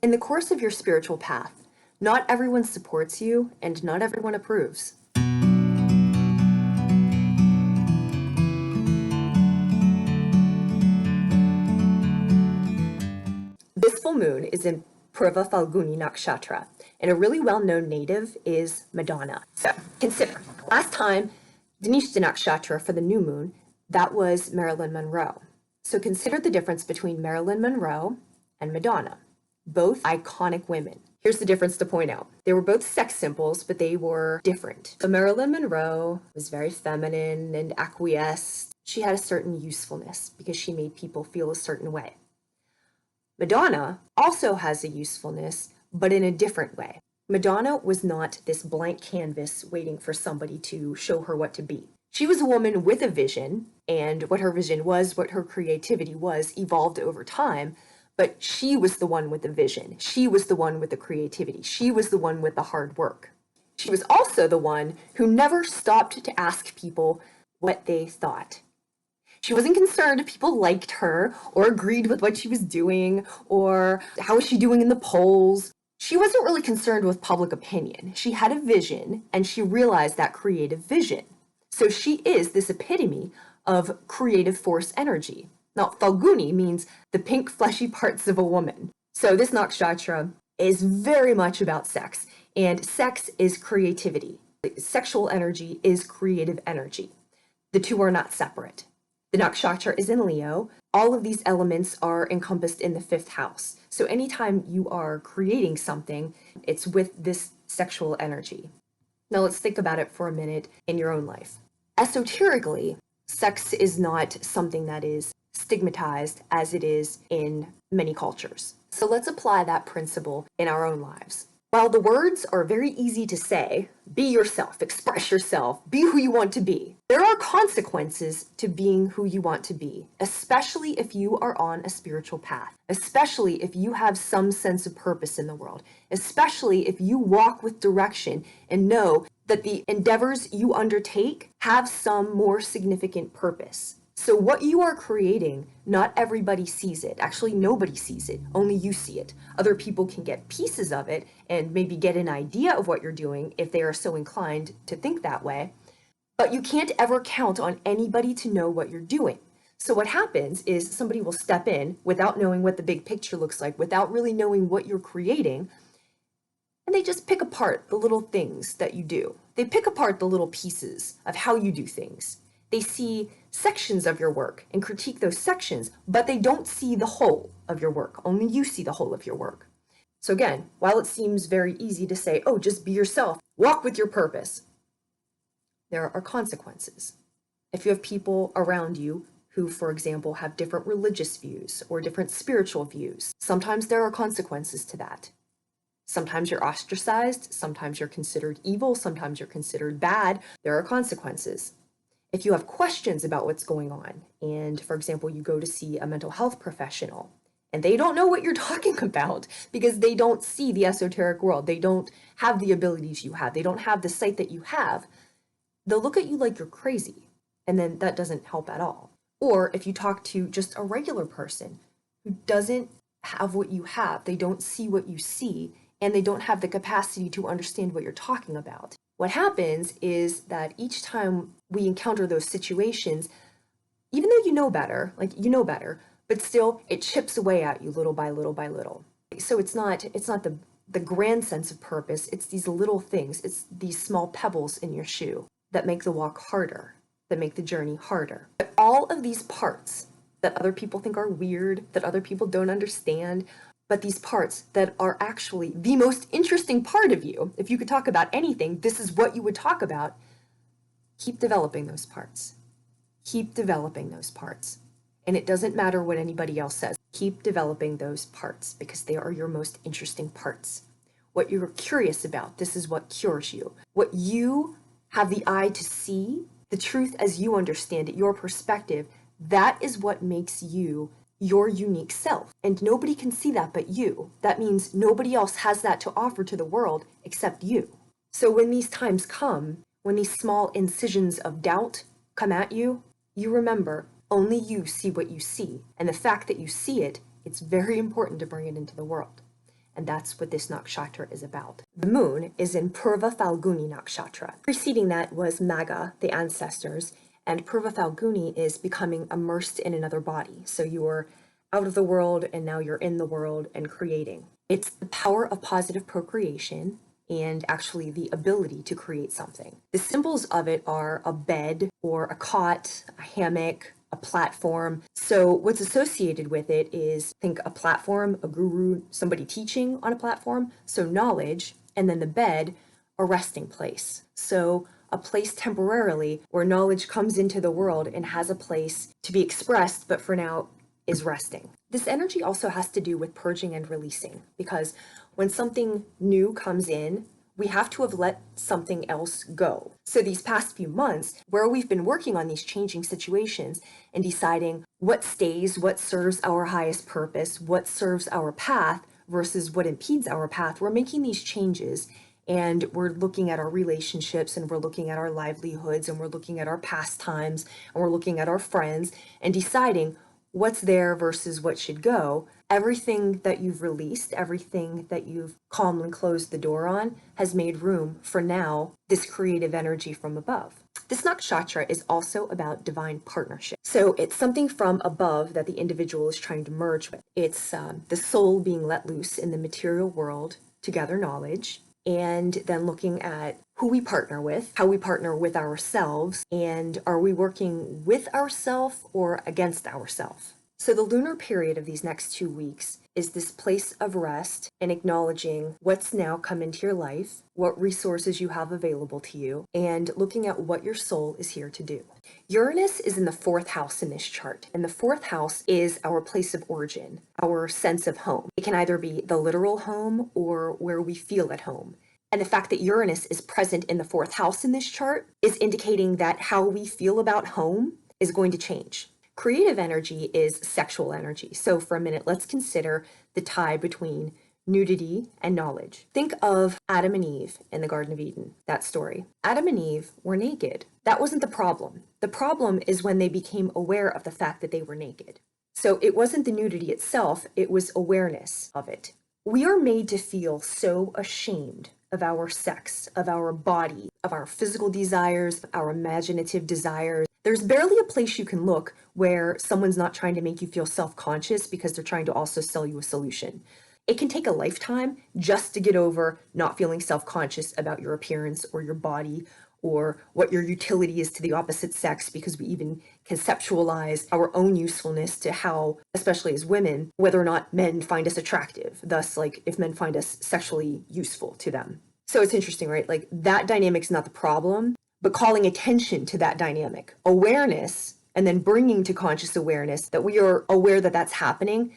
In the course of your spiritual path, not everyone supports you and not everyone approves. This full moon is in Purva Phalguni Nakshatra, and a really well-known native is Madonna. So consider, last time Dinesh Nakshatra for the new moon, that was Marilyn Monroe. So consider the difference between Marilyn Monroe and Madonna, both iconic women. Here's the difference to point out. They were both sex symbols, but they were different. So Marilyn Monroe was very feminine and acquiesced. She had a certain usefulness because she made people feel a certain way. Madonna also has a usefulness, but in a different way. Madonna was not this blank canvas waiting for somebody to show her what to be. She was a woman with a vision, and what her vision was, what her creativity was, evolved over time, but she was the one with the vision. She was the one with the creativity. She was the one with the hard work. She was also the one who never stopped to ask people what they thought. She wasn't concerned if people liked her or agreed with what she was doing or how was she doing in the polls. She wasn't really concerned with public opinion. She had a vision and she realized that creative vision. So she is this epitome of creative force energy. Now, Phalguni means the pink fleshy parts of a woman. So this nakshatra is very much about sex, and sex is creativity. Sexual energy is creative energy. The two are not separate. The nakshatra is in Leo. All of these elements are encompassed in the 5th house. So anytime you are creating something, it's with this sexual energy. Now let's think about it for a minute in your own life. Esoterically, sex is not something that is stigmatized as it is in many cultures. So let's apply that principle in our own lives. While the words are very easy to say, be yourself, express yourself, be who you want to be, there are consequences to being who you want to be, especially if you are on a spiritual path, especially if you have some sense of purpose in the world, especially if you walk with direction and know that the endeavors you undertake have some more significant purpose. So what you are creating, not everybody sees it. Actually, nobody sees it. Only you see it. Other people can get pieces of it and maybe get an idea of what you're doing if they are so inclined to think that way. But you can't ever count on anybody to know what you're doing. So what happens is somebody will step in without knowing what the big picture looks like, without really knowing what you're creating, and they just pick apart the little things that you do. They pick apart the little pieces of how you do things. They see sections of your work and critique those sections, but they don't see the whole of your work. Only you see the whole of your work. So again, while it seems very easy to say, oh, just be yourself, walk with your purpose, there are consequences. If you have people around you who, for example, have different religious views or different spiritual views, sometimes there are consequences to that. Sometimes you're ostracized, sometimes you're considered evil, sometimes you're considered bad. There are consequences. If you have questions about what's going on, and for example, you go to see a mental health professional, and they don't know what you're talking about because they don't see the esoteric world, they don't have the abilities you have, they don't have the sight that you have, they'll look at you like you're crazy, and then that doesn't help at all. Or if you talk to just a regular person who doesn't have what you have, they don't see what you see, and they don't have the capacity to understand what you're talking about. What happens is that each time we encounter those situations, even though you know better, but still it chips away at you little by little by little. So it's not the grand sense of purpose, it's these little things, it's these small pebbles in your shoe that make the walk harder, that make the journey harder. But all of these parts that other people think are weird, that other people don't understand, but these parts that are actually the most interesting part of you, if you could talk about anything, this is what you would talk about. Keep developing those parts. Keep developing those parts. And it doesn't matter what anybody else says. Keep developing those parts because they are your most interesting parts. What you're curious about, this is what cures you. What you have the eye to see, the truth as you understand it, your perspective, that is what makes you your unique self. And nobody can see that but you. That means nobody else has that to offer to the world except you. So when these times come, when these small incisions of doubt come at you, you remember only you see what you see. And the fact that you see it, it's very important to bring it into the world. And that's what this nakshatra is about. The moon is in Purva Phalguni nakshatra. Preceding that was Maga, the ancestors, and Purva Phalguni is becoming immersed in another body. So you're out of the world and now you're in the world and creating. It's the power of positive procreation and actually the ability to create something. The symbols of it are a bed or a cot, a hammock, a platform. So what's associated with it is, think a platform, a guru, somebody teaching on a platform. So knowledge, and then the bed, a resting place. So a place temporarily where knowledge comes into the world and has a place to be expressed, but for now is resting. This energy also has to do with purging and releasing, because when something new comes in, we have to have let something else go. So these past few months, where we've been working on these changing situations and deciding what stays, what serves our highest purpose, what serves our path versus what impedes our path, we're making these changes and we're looking at our relationships and we're looking at our livelihoods and we're looking at our pastimes and we're looking at our friends and deciding what's there versus what should go. Everything that you've released, everything that you've calmly closed the door on has made room for now this creative energy from above. This nakshatra is also about divine partnership. So it's something from above that the individual is trying to merge with. It's the soul being let loose in the material world to gather knowledge, and then looking at who we partner with, how we partner with ourselves, and are we working with ourselves or against ourselves? So the lunar period of these next 2 weeks is this place of rest and acknowledging what's now come into your life, what resources you have available to you, and looking at what your soul is here to do. Uranus is in the 4th house in this chart, and the 4th house is our place of origin, our sense of home. It can either be the literal home or where we feel at home. And the fact that Uranus is present in the 4th house in this chart is indicating that how we feel about home is going to change. Creative energy is sexual energy. So for a minute, let's consider the tie between nudity and knowledge. Think of Adam and Eve in the Garden of Eden, that story. Adam and Eve were naked. That wasn't the problem. The problem is when they became aware of the fact that they were naked. So it wasn't the nudity itself, it was awareness of it. We are made to feel so ashamed of our sex, of our body, of our physical desires, our imaginative desires. There's barely a place you can look where someone's not trying to make you feel self-conscious because they're trying to also sell you a solution. It can take a lifetime just to get over not feeling self-conscious about your appearance or your body or what your utility is to the opposite sex, because we even conceptualize our own usefulness to how, especially as women, whether or not men find us attractive. Thus, like, if men find us sexually useful to them. So it's interesting, right? Like, that dynamic's not the problem, but calling attention to that dynamic, awareness, and then bringing to conscious awareness that we are aware that that's happening.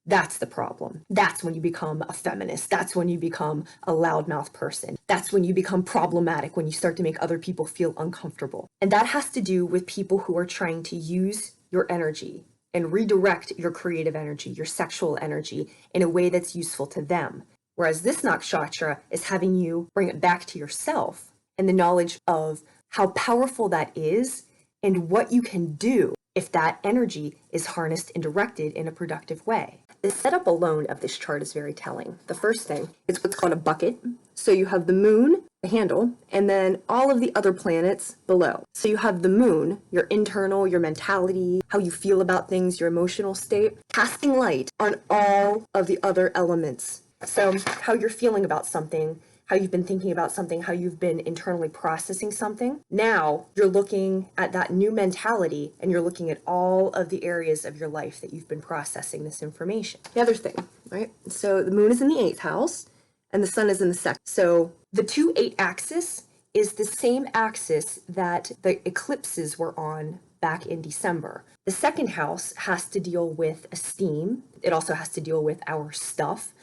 That's the problem. That's when you become a feminist. That's when you become a loudmouth person. That's when you become problematic, when you start to make other people feel uncomfortable. And that has to do with people who are trying to use your energy and redirect your creative energy, your sexual energy, in a way that's useful to them. Whereas this nakshatra is having you bring it back to yourself and the knowledge of how powerful that is and what you can do if that energy is harnessed and directed in a productive way. The setup alone of this chart is very telling. The first thing is what's called a bucket. So you have the moon, the handle, and then all of the other planets below. So you have the moon, your internal, your mentality, how you feel about things, your emotional state, casting light on all of the other elements. So how you're feeling about something, how you've been thinking about something, how you've been internally processing something. Now you're looking at that new mentality and you're looking at all of the areas of your life that you've been processing this information. The other thing, right? So the moon is in the 8th house and the sun is in the 2nd. So the 2-8 axis is the same axis that the eclipses were on back in December. The 2nd house has to deal with esteem. It also has to deal with our stuff,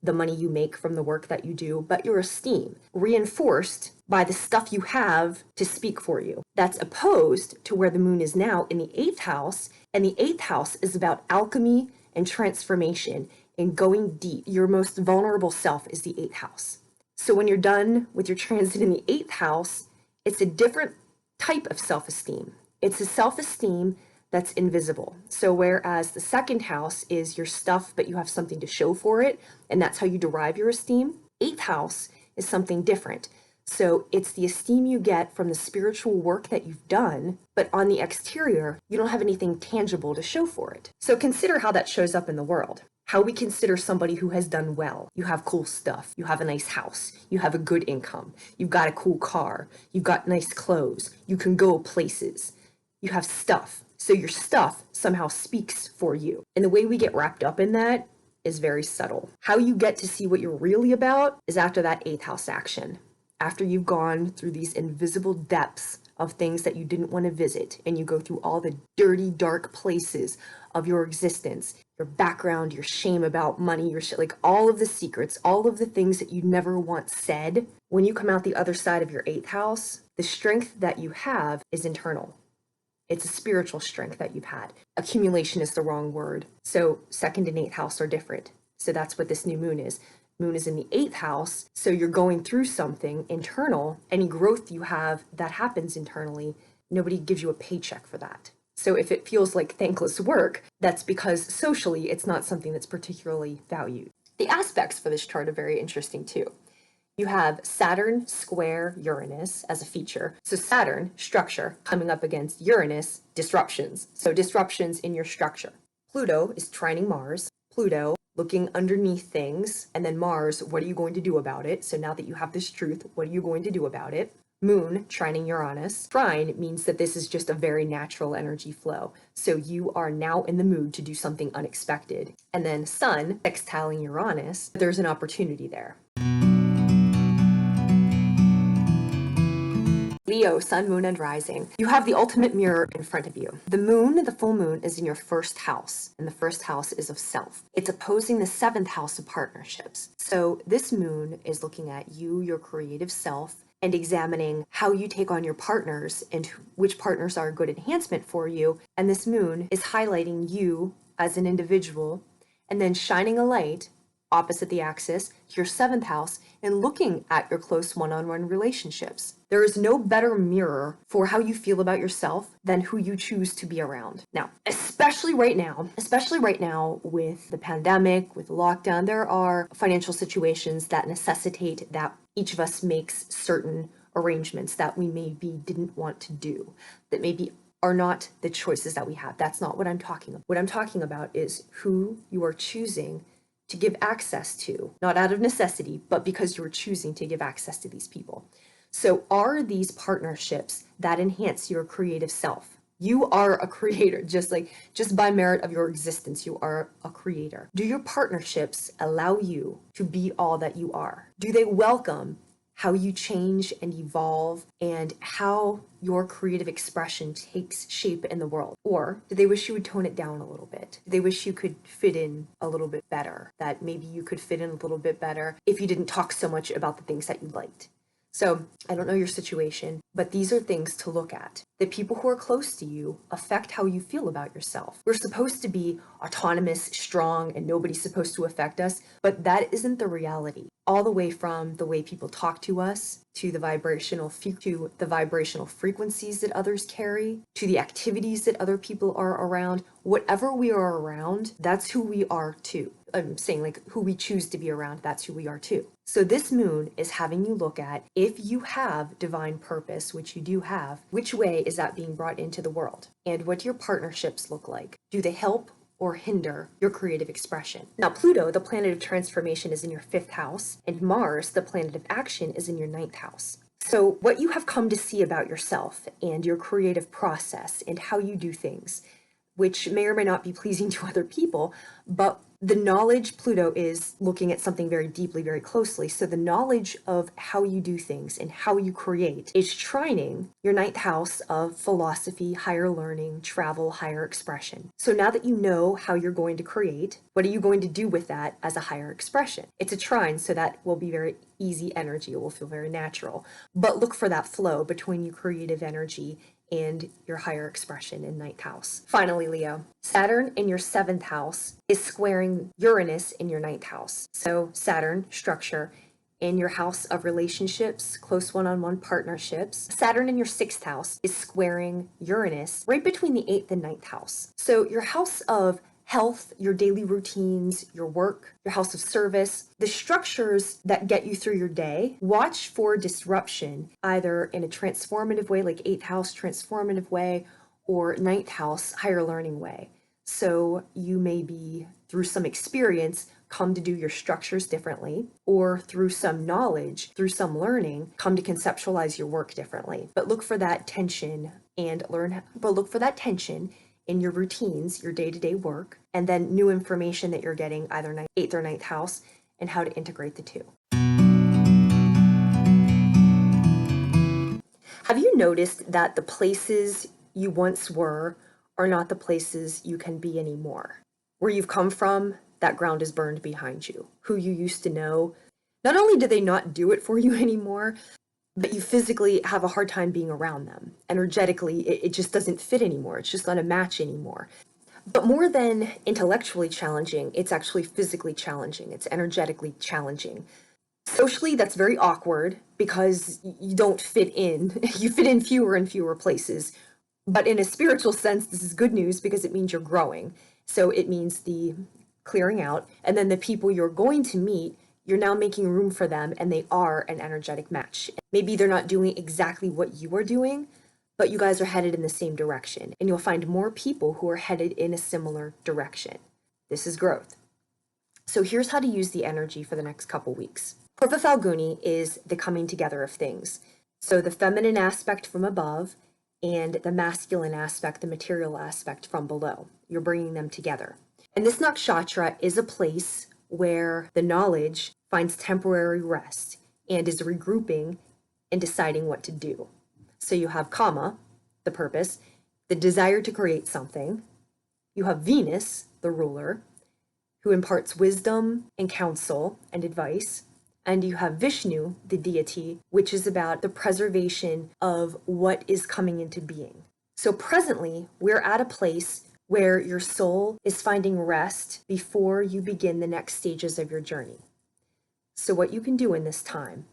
the money you make from the work that you do, but your esteem, reinforced by the stuff you have to speak for you. That's opposed to where the moon is now in the 8th house, and the 8th house is about alchemy and transformation and going deep. Your most vulnerable self is the 8th house. So when you're done with your transit in the 8th house, it's a different type of self-esteem. It's a self-esteem that's invisible. So whereas the second house is your stuff, but you have something to show for it, and that's how you derive your esteem, eighth house is something different. So it's the esteem you get from the spiritual work that you've done, but on the exterior, you don't have anything tangible to show for it. So consider how that shows up in the world. How we consider somebody who has done well. You have cool stuff. You have a nice house. You have a good income. You've got a cool car. You've got nice clothes. You can go places. You have stuff. So your stuff somehow speaks for you. And the way we get wrapped up in that is very subtle. How you get to see what you're really about is after that eighth house action. After you've gone through these invisible depths of things that you didn't want to visit, and you go through all the dirty, dark places of your existence, your background, your shame about money, your shit, like all of the secrets, all of the things that you never once said, when you come out the other side of your eighth house, the strength that you have is internal. It's a spiritual strength that you've had. Accumulation is the wrong word. So second and eighth house are different. So that's what this new moon is. Moon is in the eighth house, so you're going through something internal. Any growth you have that happens internally, nobody gives you a paycheck for that. So if it feels like thankless work, that's because socially it's not something that's particularly valued. The aspects for this chart are very interesting too. You have Saturn square Uranus as a feature. So Saturn, structure, coming up against Uranus, disruptions. So disruptions in your structure. Pluto is trining Mars. Pluto, looking underneath things. And then Mars, what are you going to do about it? So now that you have this truth, what are you going to do about it? Moon, trining Uranus. Trine means that this is just a very natural energy flow. So you are now in the mood to do something unexpected. And then Sun, sextiling Uranus, there's an opportunity there. Leo, sun, moon, and rising. You have the ultimate mirror in front of you. The moon, the full moon, is in your first house, and the first house is of self. It's opposing the seventh house of partnerships. So this moon is looking at you, your creative self, and examining how you take on your partners and which partners are a good enhancement for you. And this moon is highlighting you as an individual and then shining a light opposite the axis to your seventh house and looking at your close one-on-one relationships. There is no better mirror for how you feel about yourself than who you choose to be around. Now, especially right now with the pandemic, with lockdown, there are financial situations that necessitate that each of us makes certain arrangements that we maybe didn't want to do, that maybe are not the choices that we have. That's not what I'm talking about. What I'm talking about is who you are choosing to give access to, not out of necessity, but because you're choosing to give access to these people. So are these partnerships that enhance your creative self? You are a creator, just by merit of your existence, you are a creator. Do your partnerships allow you to be all that you are? Do they welcome how you change and evolve and how your creative expression takes shape in the world? Or do they wish you would tone it down a little bit? Do they wish you could fit in a little bit better? That maybe you could fit in a little bit better if you didn't talk so much about the things that you liked. So I don't know your situation, but these are things to look at. The people who are close to you affect how you feel about yourself. We're supposed to be autonomous, strong, and nobody's supposed to affect us, but that isn't the reality. All the way from the way people talk to us, to the vibrational frequencies that others carry, to the activities that other people are around. Whatever we are around, that's who we are too. I'm saying like who we choose to be around, that's who we are too. So this moon is having you look at, if you have divine purpose, which you do have, which way is that being brought into the world? And what do your partnerships look like? Do they help or hinder your creative expression? Now, Pluto, the planet of transformation, is in your fifth house, and Mars, the planet of action, is in your ninth house. So what you have come to see about yourself and your creative process and how you do things, which may or may not be pleasing to other people, but the knowledge, Pluto is looking at something very deeply, very closely. So the knowledge of how you do things and how you create is trining your ninth house of philosophy, higher learning, travel, higher expression. So now that you know how you're going to create, what are you going to do with that as a higher expression? It's a trine, so that will be very easy energy. It will feel very natural. But look for that flow between your creative energy and your higher expression in ninth house. Finally, Leo, Saturn in your seventh house is squaring Uranus in your ninth house. So Saturn, structure, in your house of relationships, close one-on-one partnerships. Saturn in your 6th house is squaring Uranus right between the 8th and 9th house. So your house of health, your daily routines, your work, your house of service, the structures that get you through your day, watch for disruption, either in a transformative way, like 8th house transformative way, or 9th house higher learning way. So you may be, through some experience, come to do your structures differently, or through some knowledge, through some learning, come to conceptualize your work differently. But look for that tension in your routines, your day-to-day work, and then new information that you're getting either 8th or 9th house, and how to integrate the two. Have you noticed that the places you once were are not the places you can be anymore? Where you've come from, that ground is burned behind you. Who you used to know, not only do they not do it for you anymore, but you physically have a hard time being around them. Energetically, it just doesn't fit anymore. It's just not a match anymore. But more than intellectually challenging, it's actually physically challenging. It's energetically challenging. Socially, that's very awkward because you don't fit in. You fit in fewer and fewer places. But in a spiritual sense, this is good news because it means you're growing. So it means the clearing out, and then the people you're going to meet, you're now making room for them, and they are an energetic match. Maybe they're not doing exactly what you are doing, but you guys are headed in the same direction, and you'll find more people who are headed in a similar direction. This is growth. So here's how to use the energy for the next couple weeks. Purva Phalguni is the coming together of things. So the feminine aspect from above and the masculine aspect, the material aspect from below. You're bringing them together. And this nakshatra is a place where the knowledge finds temporary rest and is regrouping and deciding what to do. So you have Kama, the purpose, the desire to create something. You have Venus, the ruler, who imparts wisdom and counsel and advice. And you have Vishnu, the deity, which is about the preservation of what is coming into being. So presently, we're at a place where your soul is finding rest before you begin the next stages of your journey. So what you can do in this time,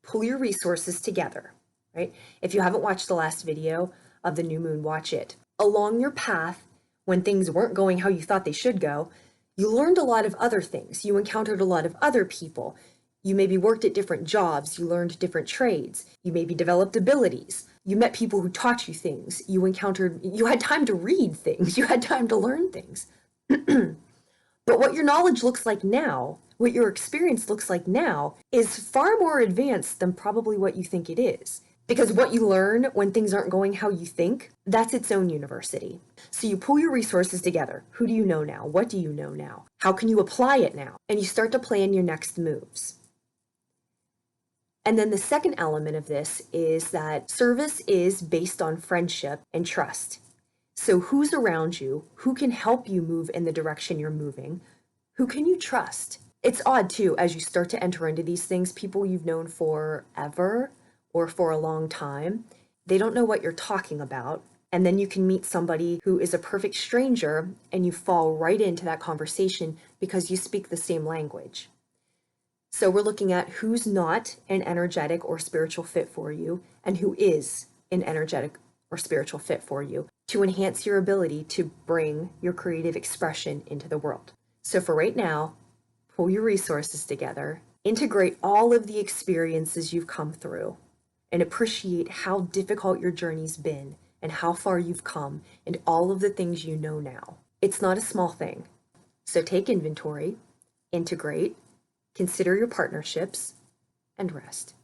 pull your resources together, right? If you haven't watched the last video of the new moon, watch it. Along your path, when things weren't going how you thought they should go, you learned a lot of other things. You encountered a lot of other people. You maybe worked at different jobs. You learned different trades. You maybe developed abilities. You met people who taught you things. You had time to read things. You had time to learn things. But what your knowledge looks like now, what your experience looks like now, is far more advanced than probably what you think it is. Because what you learn when things aren't going how you think, that's its own university. So you pull your resources together. Who do you know now? What do you know now? How can you apply it now? And you start to plan your next moves. And then the second element of this is that service is based on friendship and trust. So who's around you? Who can help you move in the direction you're moving? Who can you trust? It's odd too, as you start to enter into these things, people you've known forever or for a long time, they don't know what you're talking about. And then you can meet somebody who is a perfect stranger and you fall right into that conversation because you speak the same language. So we're looking at who's not an energetic or spiritual fit for you and who is an energetic or spiritual fit for you to enhance your ability to bring your creative expression into the world. So for right now, pull your resources together, integrate all of the experiences you've come through, and appreciate how difficult your journey's been and how far you've come and all of the things you know now. It's not a small thing. So take inventory, integrate, consider your partnerships, and rest.